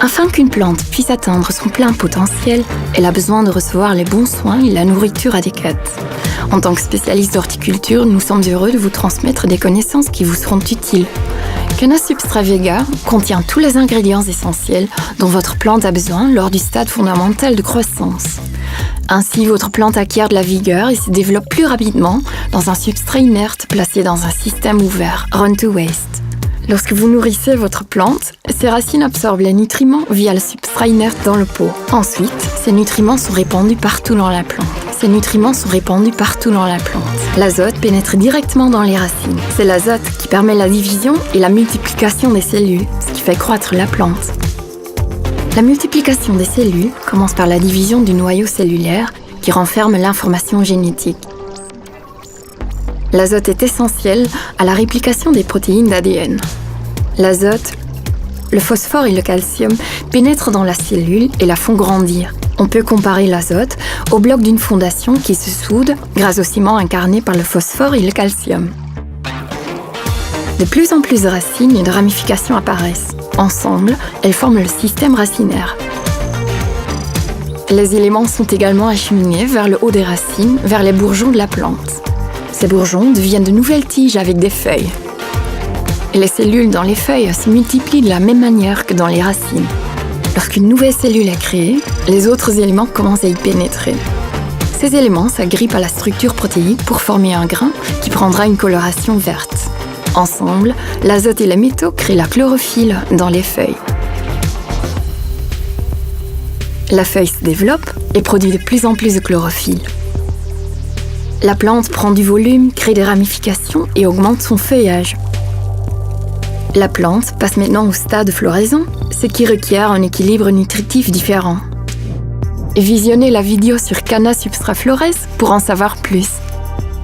Afin qu'une plante puisse atteindre son plein potentiel, elle a besoin de recevoir les bons soins et la nourriture adéquate. En tant que spécialiste d'horticulture, nous sommes heureux de vous transmettre des connaissances qui vous seront utiles. Canna Substrat Vega contient tous les ingrédients essentiels dont votre plante a besoin lors du stade fondamental de croissance. Ainsi, votre plante acquiert de la vigueur et se développe plus rapidement dans un substrat inerte placé dans un système ouvert, Run to Waste. Lorsque vous nourrissez votre plante, ses racines absorbent les nutriments via le substrat inerte dans le pot. Ensuite, ces nutriments sont répandus partout dans la plante. L'azote pénètre directement dans les racines. C'est l'azote qui permet la division et la multiplication des cellules, ce qui fait croître la plante. La multiplication des cellules commence par la division du noyau cellulaire qui renferme l'information génétique. L'azote est essentiel à la réplication des protéines d'ADN. L'azote, le phosphore et le calcium pénètrent dans la cellule et la font grandir. On peut comparer l'azote au bloc d'une fondation qui se soude grâce au ciment incarné par le phosphore et le calcium. De plus en plus de racines et de ramifications apparaissent. Ensemble, elles forment le système racinaire. Les éléments sont également acheminés vers le haut des racines, vers les bourgeons de la plante. Ces bourgeons deviennent de nouvelles tiges avec des feuilles. Les cellules dans les feuilles se multiplient de la même manière que dans les racines. Lorsqu'une nouvelle cellule est créée, les autres éléments commencent à y pénétrer. Ces éléments s'agrippent à la structure protéique pour former un grain qui prendra une coloration verte. Ensemble, l'azote et les métaux créent la chlorophylle dans les feuilles. La feuille se développe et produit de plus en plus de chlorophylle. La plante prend du volume, crée des ramifications et augmente son feuillage. La plante passe maintenant au stade de floraison, ce qui requiert un équilibre nutritif différent. Visionnez la vidéo sur Canna Substrat Flores pour en savoir plus.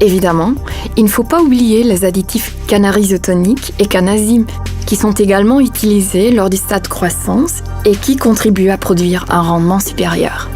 Évidemment, il ne faut pas oublier les additifs cannarisotoniques et cannazine qui sont également utilisés lors du stade croissance et qui contribuent à produire un rendement supérieur.